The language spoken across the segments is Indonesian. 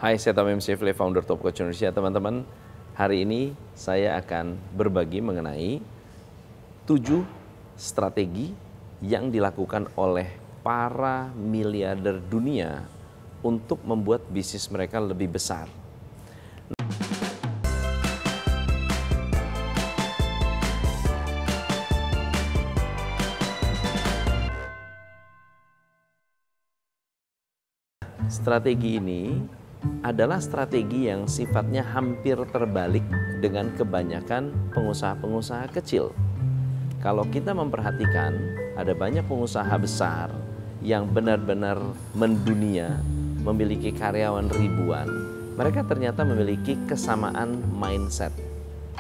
Hai, saya Tamim Sifle, founder Top Coach Indonesia. Teman-teman, hari ini saya akan berbagi mengenai 7 strategi yang dilakukan oleh para miliarder dunia untuk membuat bisnis mereka lebih besar. Strategi ini adalah strategi yang sifatnya hampir terbalik dengan kebanyakan pengusaha-pengusaha kecil. Kalau kita memperhatikan, ada banyak pengusaha besar yang benar-benar mendunia, memiliki karyawan ribuan. Mereka ternyata memiliki kesamaan mindset.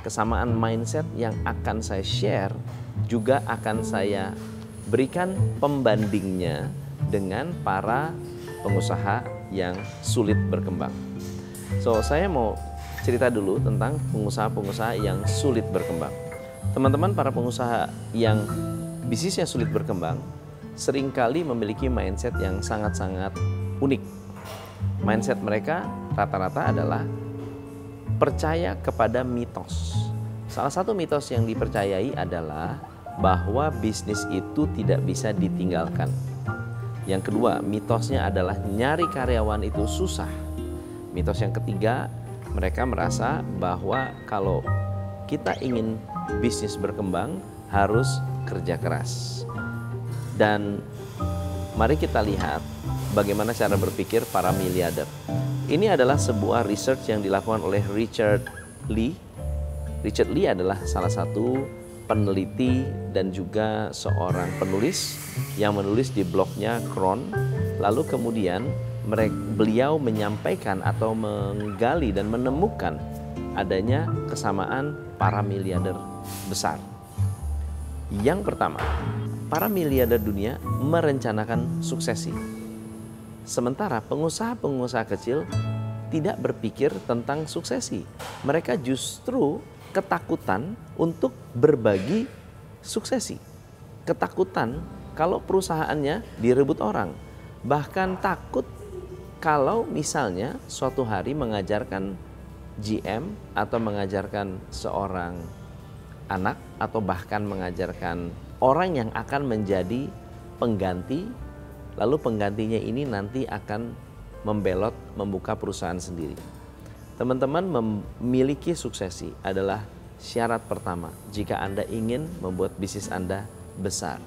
Kesamaan mindset yang akan saya share juga akan saya berikan pembandingnya dengan para pengusaha yang sulit berkembang. So, saya mau cerita dulu tentang pengusaha-pengusaha yang sulit berkembang. Teman-teman, para pengusaha yang bisnisnya sulit berkembang seringkali memiliki mindset yang sangat-sangat unik. Mindset mereka rata-rata adalah percaya kepada mitos. Salah satu mitos yang dipercayai adalah bahwa bisnis itu tidak bisa ditinggalkan. Yang kedua, mitosnya adalah nyari karyawan itu susah. Mitos yang ketiga, mereka merasa bahwa kalau kita ingin bisnis berkembang harus kerja keras. Dan mari kita lihat bagaimana cara berpikir para miliarder. Ini adalah sebuah research yang dilakukan oleh Richard Lee. Richard Lee adalah salah satu peneliti dan juga seorang penulis yang menulis di blognya Kron. Lalu kemudian beliau menyampaikan atau menggali dan menemukan adanya kesamaan para miliarder besar. Yang pertama, para miliarder dunia merencanakan suksesi. Sementara pengusaha-pengusaha kecil tidak berpikir tentang suksesi. Mereka justru ketakutan untuk berbagi suksesi. Ketakutan kalau perusahaannya direbut orang. Bahkan takut kalau misalnya suatu hari mengajarkan GM atau mengajarkan seorang anak atau bahkan mengajarkan orang yang akan menjadi pengganti, lalu penggantinya ini nanti akan membelot membuka perusahaan sendiri. Teman-teman, memiliki suksesi adalah syarat pertama jika Anda ingin membuat bisnis Anda besar.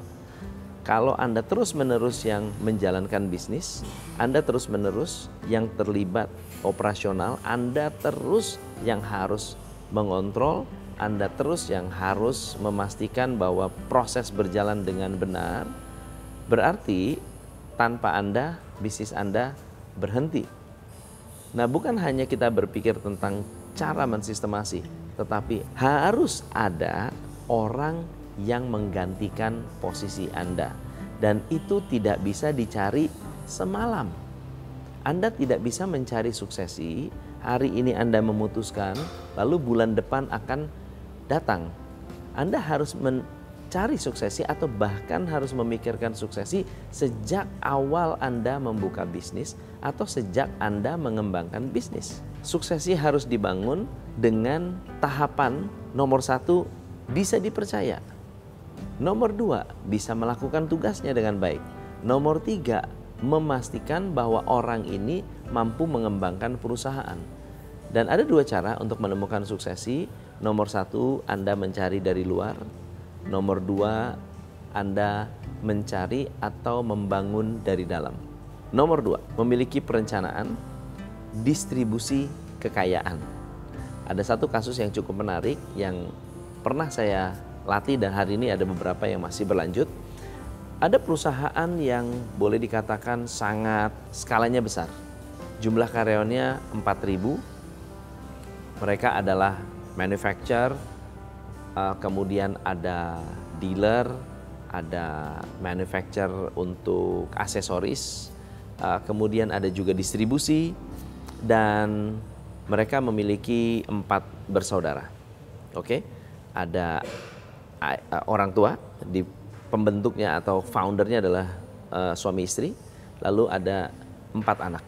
Kalau Anda terus-menerus yang menjalankan bisnis, Anda terus-menerus yang terlibat operasional, Anda terus yang harus mengontrol, Anda terus yang harus memastikan bahwa proses berjalan dengan benar, berarti tanpa Anda, bisnis Anda berhenti. Nah, bukan hanya kita berpikir tentang cara mensistemasi, tetapi harus ada orang yang menggantikan posisi Anda. Dan itu tidak bisa dicari semalam. Anda tidak bisa mencari suksesi, hari ini Anda memutuskan, lalu bulan depan akan datang. Anda harus mencari suksesi atau bahkan harus memikirkan suksesi sejak awal Anda membuka bisnis atau sejak Anda mengembangkan bisnis. Suksesi harus dibangun dengan tahapan nomor 1, bisa dipercaya. Nomor 2, bisa melakukan tugasnya dengan baik. Nomor 3, memastikan bahwa orang ini mampu mengembangkan perusahaan. Dan ada 2 cara untuk menemukan suksesi. Nomor 1, Anda mencari dari luar. Nomor 2, Anda mencari atau membangun dari dalam. Nomor 2, memiliki perencanaan, distribusi kekayaan. Ada satu kasus yang cukup menarik yang pernah saya latih dan hari ini ada beberapa yang masih berlanjut. Ada perusahaan yang boleh dikatakan sangat skalanya besar. Jumlah karyawannya 4.000. Mereka adalah manufacturer, kemudian ada dealer, ada manufacturer untuk aksesoris, kemudian ada juga distribusi, dan mereka memiliki 4 bersaudara. Oke, ada orang tua, di pembentuknya atau foundernya adalah suami istri, lalu ada 4 anak.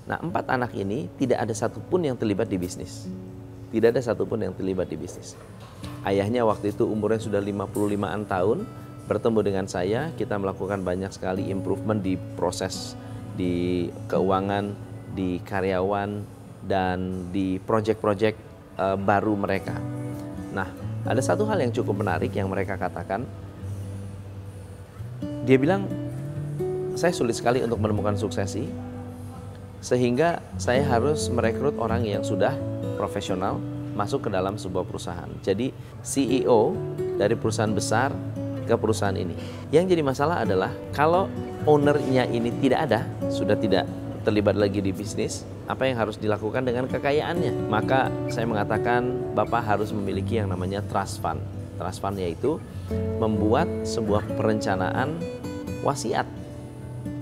Nah, 4 anak ini tidak ada satupun yang terlibat di bisnis. Tidak ada satupun yang terlibat di bisnis. Ayahnya waktu itu umurnya sudah 55-an tahun, bertemu dengan saya, kita melakukan banyak sekali improvement di proses, di keuangan, di karyawan, dan di project-project baru mereka. Nah, ada satu hal yang cukup menarik yang mereka katakan. Dia bilang, saya sulit sekali untuk menemukan suksesi, sehingga saya harus merekrut orang yang sudah profesional masuk ke dalam sebuah perusahaan. Jadi CEO dari perusahaan besar ke perusahaan ini. Yang jadi masalah adalah kalau ownernya ini tidak ada, sudah tidak terlibat lagi di bisnis, apa yang harus dilakukan dengan kekayaannya? Maka saya mengatakan Bapak harus memiliki yang namanya trust fund. Trust fund yaitu membuat sebuah perencanaan wasiat.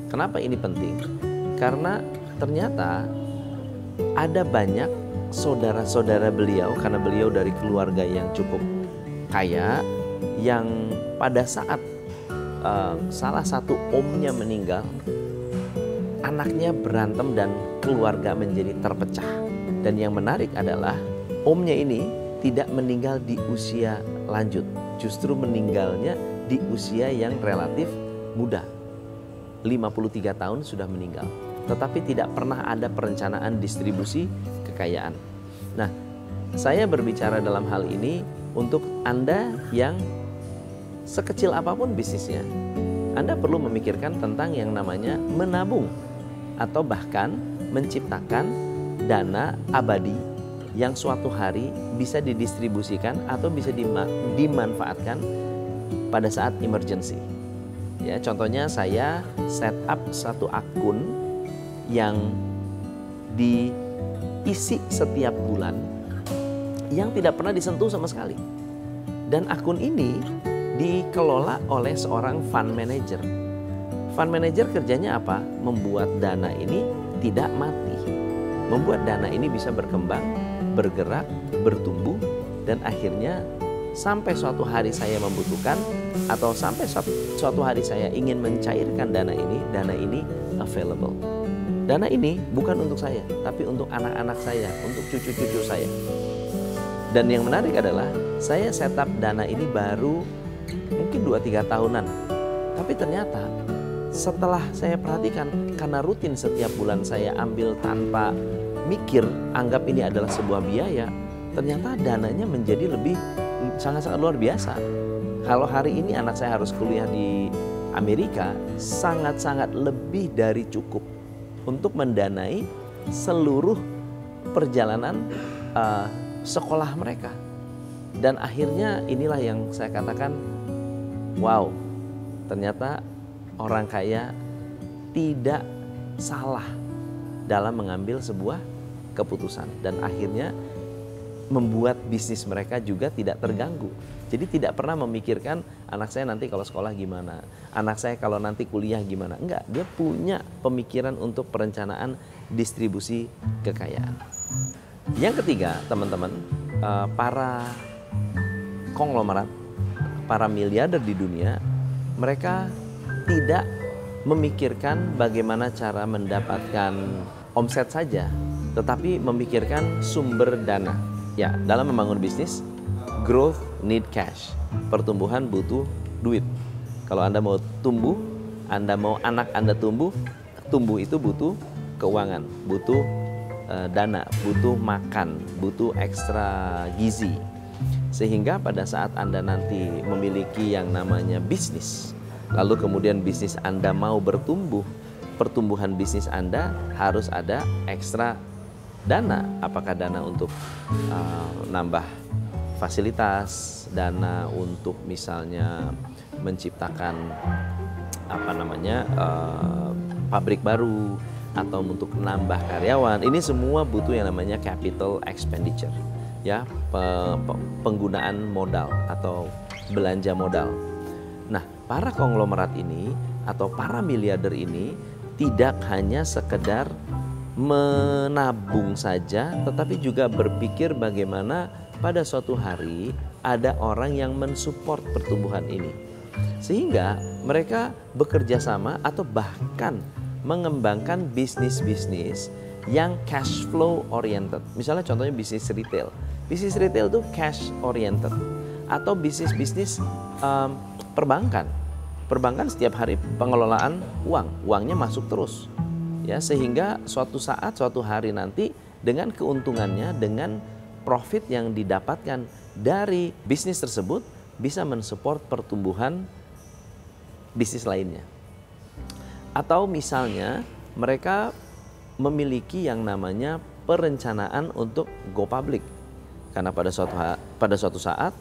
Kenapa ini penting? Karena ternyata ada banyak saudara-saudara beliau, karena beliau dari keluarga yang cukup kaya, yang pada saat salah satu omnya meninggal, anaknya berantem dan keluarga menjadi terpecah. Dan yang menarik adalah omnya ini tidak meninggal di usia lanjut, justru meninggalnya di usia yang relatif muda. 53 tahun sudah meninggal, tetapi tidak pernah ada perencanaan distribusi kekayaan. Nah, saya berbicara dalam hal ini untuk Anda yang sekecil apapun bisnisnya, Anda perlu memikirkan tentang yang namanya menabung atau bahkan menciptakan dana abadi yang suatu hari bisa didistribusikan atau bisa dimanfaatkan pada saat emergency. Ya, contohnya saya set up satu akun yang diisi setiap bulan yang tidak pernah disentuh sama sekali. Dan akun ini dikelola oleh seorang fund manager. Fund manager kerjanya apa? Membuat dana ini tidak mati. Membuat dana ini bisa berkembang, bergerak, bertumbuh, dan akhirnya sampai suatu hari saya membutuhkan atau sampai suatu hari saya ingin mencairkan dana ini available. Dana ini bukan untuk saya, tapi untuk anak-anak saya, untuk cucu-cucu saya. Dan yang menarik adalah saya setup dana ini baru mungkin 2-3 tahunan. Tapi ternyata setelah saya perhatikan, karena rutin setiap bulan saya ambil tanpa mikir, anggap ini adalah sebuah biaya, ternyata dananya menjadi lebih sangat-sangat luar biasa. Kalau hari ini anak saya harus kuliah di Amerika, sangat-sangat lebih dari cukup untuk mendanai seluruh perjalanan sekolah mereka. Dan akhirnya inilah yang saya katakan, wow, ternyata orang kaya tidak salah dalam mengambil sebuah keputusan. Dan akhirnya membuat bisnis mereka juga tidak terganggu. Jadi tidak pernah memikirkan anak saya nanti kalau sekolah gimana, anak saya kalau nanti kuliah gimana. Enggak, dia punya pemikiran untuk perencanaan distribusi kekayaan. Yang ketiga, teman-teman, para konglomerat, para miliarder di dunia, mereka tidak memikirkan bagaimana cara mendapatkan omset saja, tetapi memikirkan sumber dana. Ya, dalam membangun bisnis, growth need cash. Pertumbuhan butuh duit. Kalau Anda mau tumbuh, Anda mau anak Anda tumbuh itu butuh keuangan, butuh dana, butuh makan, butuh ekstra gizi. Sehingga pada saat Anda nanti memiliki yang namanya bisnis, lalu kemudian bisnis Anda mau bertumbuh, pertumbuhan bisnis Anda harus ada ekstra dana. Apakah dana untuk nambah fasilitas, dana untuk misalnya menciptakan pabrik baru, atau untuk menambah karyawan. Ini semua butuh yang namanya capital expenditure, ya, penggunaan modal atau belanja modal. Nah, para konglomerat ini atau para miliarder ini tidak hanya sekedar menabung saja, tetapi juga berpikir bagaimana pada suatu hari ada orang yang mensupport pertumbuhan ini. Sehingga mereka bekerja sama atau bahkan mengembangkan bisnis-bisnis yang cash flow oriented. Misalnya contohnya bisnis retail. Bisnis retail itu cash oriented. Atau bisnis-bisnis perbankan. Perbankan setiap hari pengelolaan uangnya masuk terus. Ya, sehingga suatu saat, suatu hari nanti dengan keuntungannya, dengan profit yang didapatkan dari bisnis tersebut bisa mensupport pertumbuhan bisnis lainnya. Atau misalnya mereka memiliki yang namanya perencanaan untuk go public. Karena pada suatu saat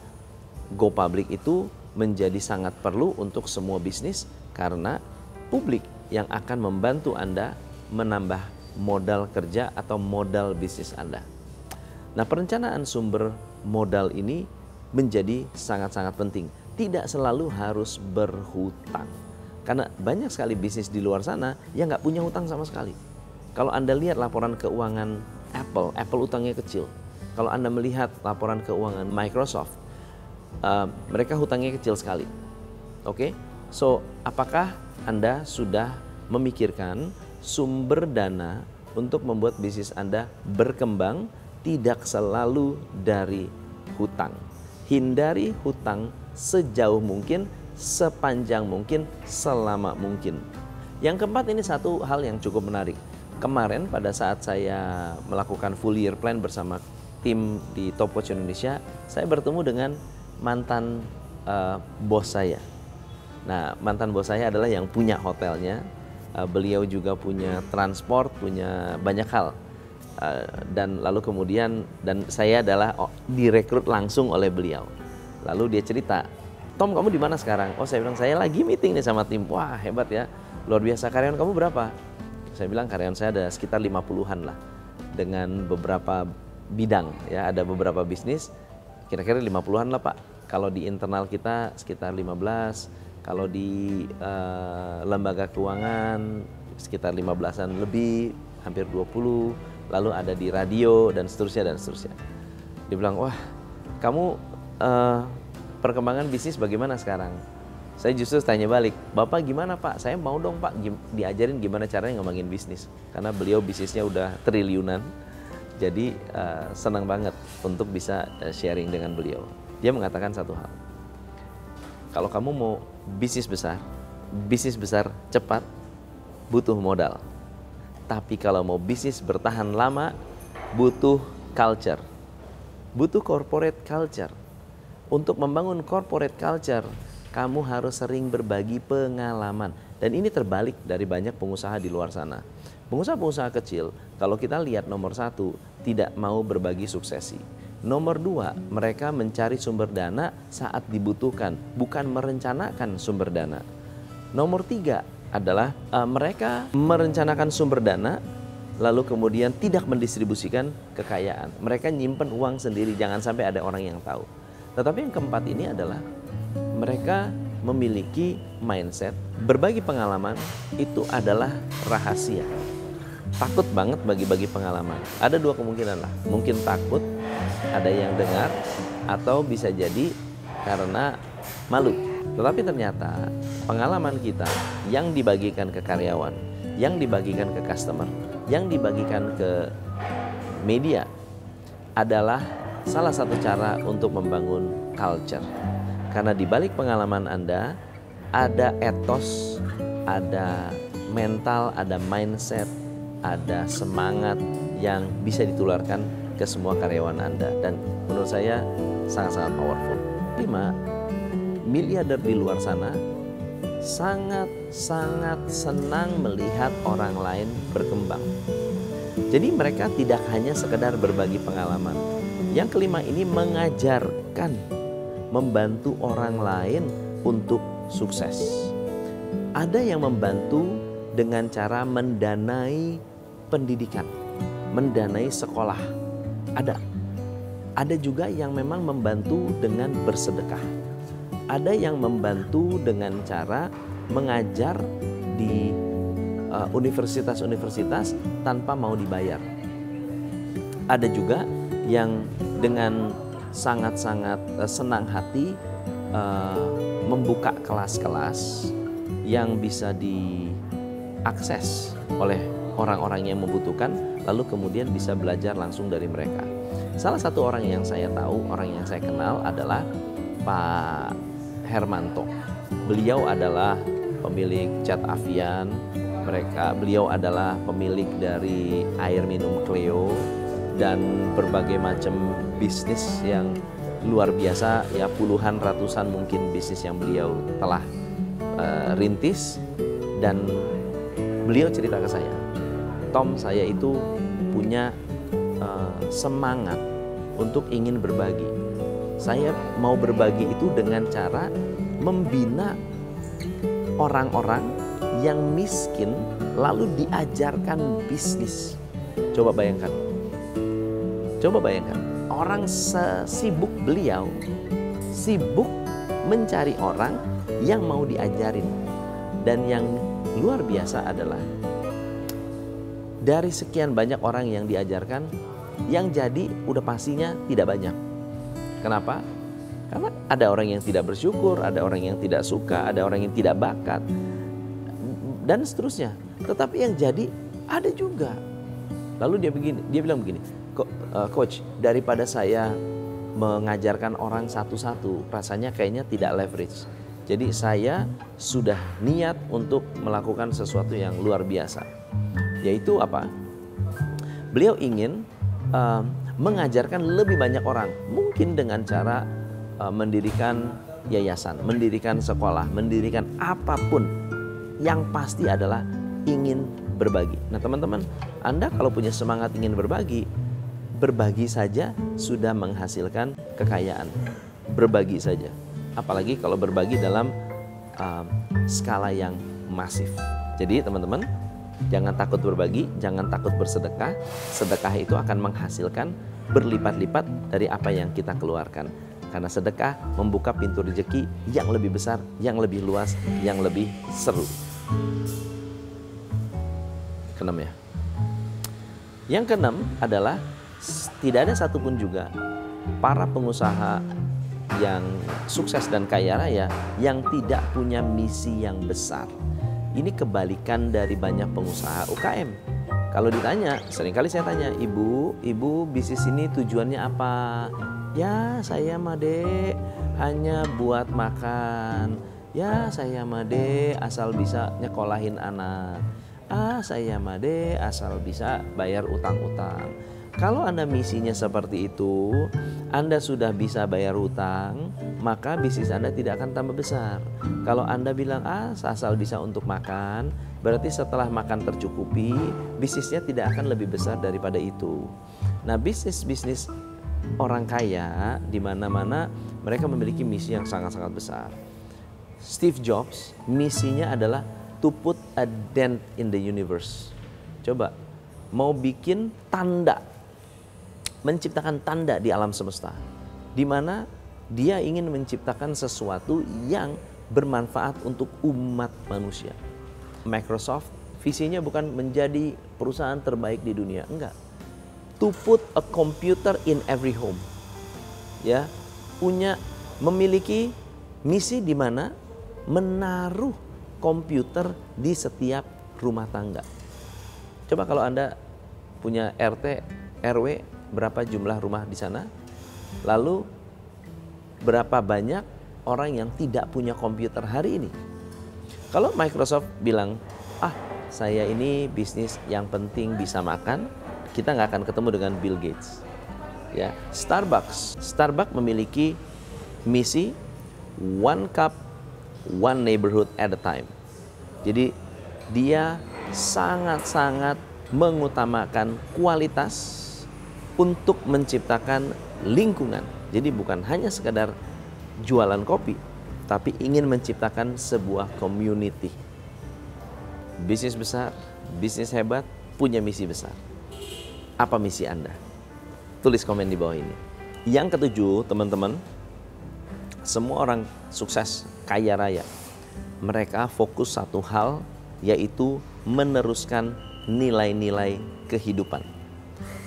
go public itu menjadi sangat perlu untuk semua bisnis karena publik yang akan membantu Anda menambah modal kerja atau modal bisnis Anda. Nah, perencanaan sumber modal ini menjadi sangat-sangat penting. Tidak selalu harus berhutang. Karena banyak sekali bisnis di luar sana yang nggak punya hutang sama sekali. Kalau Anda lihat laporan keuangan Apple hutangnya kecil. Kalau Anda melihat laporan keuangan Microsoft, mereka hutangnya kecil sekali. Oke, so apakah Anda sudah memikirkan sumber dana untuk membuat bisnis Anda berkembang tidak selalu dari hutang? Hindari hutang sejauh mungkin, sepanjang mungkin, selama mungkin. Yang keempat, ini satu hal yang cukup menarik. Kemarin pada saat saya melakukan full year plan bersama tim di Top Coach Indonesia, saya bertemu dengan mantan bos saya. Nah, mantan bos saya adalah yang punya hotelnya. Beliau juga punya transport, punya banyak hal. Dan lalu kemudian, dan saya adalah direkrut langsung oleh beliau. Lalu dia cerita, "Tom, kamu di mana sekarang?" Oh, saya bilang, "Saya lagi meeting nih sama tim." "Wah, hebat ya, luar biasa. Karyawan kamu berapa?" Saya bilang, "Karyawan saya ada sekitar 50-an lah, dengan beberapa bidang, ya, ada beberapa bisnis, kira-kira 50-an lah Pak. Kalau di internal kita sekitar 15, kalau di lembaga keuangan sekitar 15-an lebih, hampir 20, lalu ada di radio dan seterusnya dan seterusnya." Dia bilang, "Wah, kamu perkembangan bisnis bagaimana sekarang?" Saya justru tanya balik, "Bapak gimana Pak? Saya mau dong Pak diajarin gimana caranya ngembangin bisnis." Karena beliau bisnisnya udah triliunan, jadi senang banget untuk bisa sharing dengan beliau. Dia mengatakan satu hal, "Kalau kamu mau bisnis besar cepat, butuh modal. Tapi kalau mau bisnis bertahan lama, butuh culture, butuh corporate culture. Untuk membangun corporate culture, kamu harus sering berbagi pengalaman." Dan ini terbalik dari banyak pengusaha di luar sana. Pengusaha-pengusaha kecil, kalau kita lihat nomor satu, tidak mau berbagi suksesi. Nomor dua, mereka mencari sumber dana saat dibutuhkan, bukan merencanakan sumber dana. Nomor tiga adalah mereka merencanakan sumber dana, lalu kemudian tidak mendistribusikan kekayaan. Mereka nyimpen uang sendiri, jangan sampai ada orang yang tahu. Tetapi yang keempat ini adalah mereka memiliki mindset berbagi pengalaman itu adalah rahasia. Takut banget bagi-bagi pengalaman. Ada dua kemungkinan lah. Mungkin takut, ada yang dengar, atau bisa jadi karena malu. Tetapi ternyata pengalaman kita yang dibagikan ke karyawan, yang dibagikan ke customer, yang dibagikan ke media adalah salah satu cara untuk membangun culture. Karena di balik pengalaman Anda ada etos, ada mental, ada mindset, ada semangat yang bisa ditularkan ke semua karyawan Anda. Dan menurut saya sangat-sangat powerful. 5, miliarder di luar sana sangat-sangat senang melihat orang lain berkembang. Jadi mereka tidak hanya sekedar berbagi pengalaman. Yang kelima ini mengajarkan, membantu orang lain untuk sukses. Ada yang membantu dengan cara mendanai pendidikan, mendanai sekolah. Ada juga yang memang membantu dengan bersedekah. Ada yang membantu dengan cara mengajar di universitas-universitas tanpa mau dibayar. Ada juga yang dengan sangat-sangat senang hati membuka kelas-kelas yang bisa diakses oleh orang-orang yang membutuhkan, lalu kemudian bisa belajar langsung dari mereka. Salah satu orang yang saya tahu, orang yang saya kenal adalah Pak Hermanto. Beliau adalah pemilik Cat Avian, beliau adalah pemilik dari air minum Cleo dan berbagai macam bisnis yang luar biasa, ya puluhan ratusan mungkin bisnis yang beliau telah rintis. Dan beliau cerita ke saya, Tom, saya itu punya semangat untuk ingin berbagi. Saya mau berbagi itu dengan cara membina orang-orang yang miskin lalu diajarkan bisnis. Coba bayangkan. Orang sesibuk beliau sibuk mencari orang yang mau diajarin. Dan yang luar biasa adalah dari sekian banyak orang yang diajarkan, yang jadi udah pastinya tidak banyak. Kenapa? Karena ada orang yang tidak bersyukur, ada orang yang tidak suka, ada orang yang tidak bakat, dan seterusnya. Tetapi yang jadi ada juga. Lalu dia bilang begini, Coach, daripada saya mengajarkan orang satu-satu, rasanya kayaknya tidak leverage. Jadi saya sudah niat untuk melakukan sesuatu yang luar biasa. Yaitu apa? Beliau ingin mengajarkan lebih banyak orang. Mungkin dengan cara mendirikan yayasan, mendirikan sekolah, mendirikan apapun. Yang pasti adalah ingin berbagi. Nah teman-teman, Anda kalau punya semangat ingin berbagi saja sudah menghasilkan kekayaan. Berbagi saja. Apalagi kalau berbagi dalam skala yang masif. Jadi teman-teman, jangan takut berbagi, jangan takut bersedekah. Sedekah itu akan menghasilkan berlipat-lipat dari apa yang kita keluarkan. Karena sedekah membuka pintu rezeki yang lebih besar, yang lebih luas, yang lebih seru. Keenam ya. Yang keenam adalah tidak ada satupun juga para pengusaha yang sukses dan kaya raya yang tidak punya misi yang besar. Ini kebalikan dari banyak pengusaha UKM. Kalau ditanya, seringkali saya tanya, ibu bisnis ini tujuannya apa? Ya saya mah dek hanya buat makan. Ya saya mah dek asal bisa nyekolahin anak. Saya mah dek asal bisa bayar utang-utang. Kalau Anda misinya seperti itu, Anda sudah bisa bayar hutang, maka bisnis Anda tidak akan tambah besar. Kalau Anda bilang, asal bisa untuk makan, berarti setelah makan tercukupi, bisnisnya tidak akan lebih besar daripada itu. Nah, bisnis-bisnis orang kaya di mana-mana mereka memiliki misi yang sangat-sangat besar. Steve Jobs, misinya adalah to put a dent in the universe. Coba, mau bikin tanda, menciptakan tanda di alam semesta, di mana dia ingin menciptakan sesuatu yang bermanfaat untuk umat manusia. Microsoft visinya bukan menjadi perusahaan terbaik di dunia, enggak. To put a computer in every home. Ya, memiliki misi di mana menaruh komputer di setiap rumah tangga. Coba kalau Anda punya RT, RW, berapa jumlah rumah di sana? Lalu berapa banyak orang yang tidak punya komputer hari ini? Kalau Microsoft bilang, saya ini bisnis yang penting bisa makan, kita nggak akan ketemu dengan Bill Gates. Ya, Starbucks memiliki misi one cup, one neighborhood at a time. Jadi dia sangat-sangat mengutamakan kualitas untuk menciptakan lingkungan. Jadi bukan hanya sekedar jualan kopi, tapi ingin menciptakan sebuah community. Bisnis besar, bisnis hebat, punya misi besar. Apa misi Anda? Tulis komen di bawah ini. Yang ketujuh, teman-teman, semua orang sukses, kaya raya, mereka fokus satu hal, yaitu meneruskan nilai-nilai kehidupan.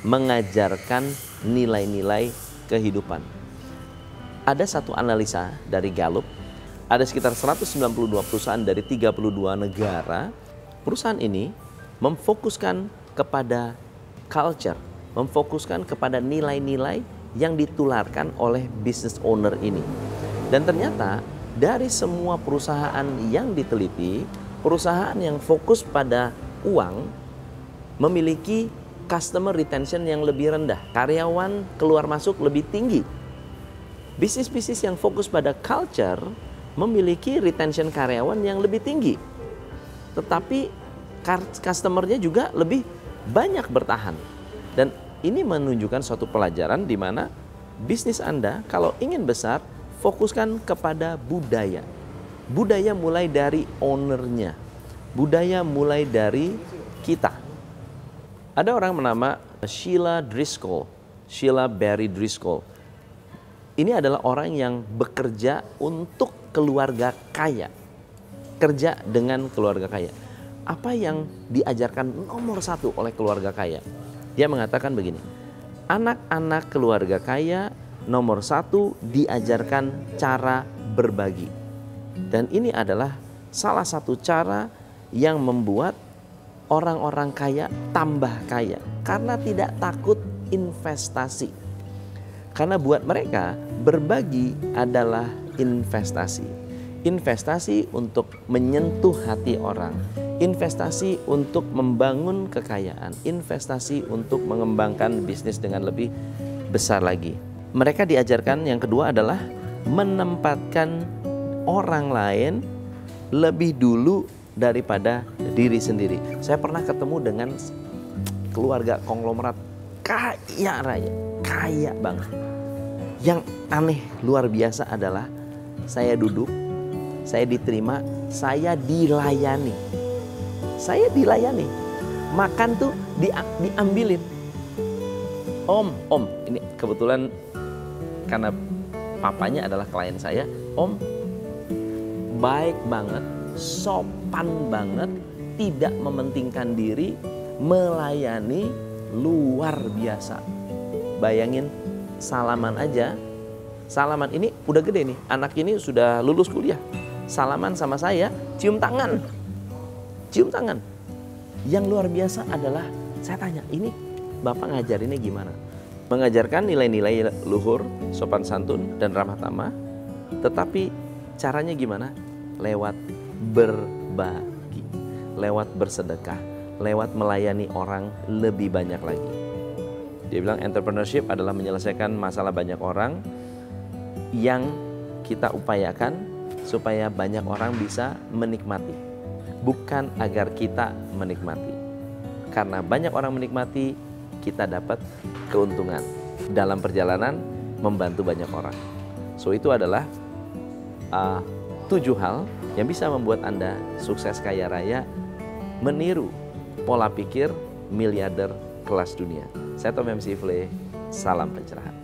Mengajarkan nilai-nilai kehidupan. Ada satu analisa dari Gallup, ada sekitar 192 perusahaan dari 32 negara. Perusahaan ini memfokuskan kepada culture, memfokuskan kepada nilai-nilai yang ditularkan oleh business owner ini. Dan ternyata dari semua perusahaan yang diteliti, perusahaan yang fokus pada uang memiliki customer retention yang lebih rendah, karyawan keluar masuk lebih tinggi. Bisnis-bisnis yang fokus pada culture memiliki retention karyawan yang lebih tinggi, tetapi customernya juga lebih banyak bertahan. Dan ini menunjukkan suatu pelajaran di mana bisnis Anda kalau ingin besar, fokuskan kepada budaya. Budaya mulai dari ownernya, budaya mulai dari kita. Ada orang bernama Sheila Barry Driscoll. Ini adalah orang yang bekerja untuk keluarga kaya, kerja dengan keluarga kaya. Apa yang diajarkan nomor satu oleh keluarga kaya? Dia mengatakan begini, anak-anak keluarga kaya nomor satu diajarkan cara berbagi. Dan ini adalah salah satu cara yang membuat orang-orang kaya tambah kaya, karena tidak takut investasi. Karena buat mereka berbagi adalah investasi. Investasi untuk menyentuh hati orang, investasi untuk membangun kekayaan, investasi untuk mengembangkan bisnis dengan lebih besar lagi. Mereka diajarkan yang kedua adalah menempatkan orang lain lebih dulu daripada diri sendiri. Saya pernah ketemu dengan keluarga konglomerat kaya raya, kaya banget. Yang aneh luar biasa adalah saya duduk, saya diterima, saya dilayani. Saya dilayani. Makan tuh diambilin. Om, ini kebetulan karena papanya adalah klien saya. Om, baik banget, sopan banget, tidak mementingkan diri, melayani luar biasa. Bayangin, salaman aja, salaman ini udah gede nih, anak ini sudah lulus kuliah, salaman sama saya, cium tangan. Yang luar biasa adalah saya tanya, ini Bapak ngajarinnya gimana? Mengajarkan nilai-nilai luhur, sopan santun dan ramah tamah, tetapi caranya gimana? Lewat berbagi, lewat bersedekah, lewat melayani orang lebih banyak lagi. Dia bilang entrepreneurship adalah menyelesaikan masalah banyak orang yang kita upayakan supaya banyak orang bisa menikmati. Bukan agar kita menikmati. Karena banyak orang menikmati, kita dapat keuntungan dalam perjalanan membantu banyak orang. So itu adalah 7 hal yang bisa membuat Anda sukses kaya raya, meniru pola pikir miliarder kelas dunia. Saya Tom MC Fle, salam pencerahan.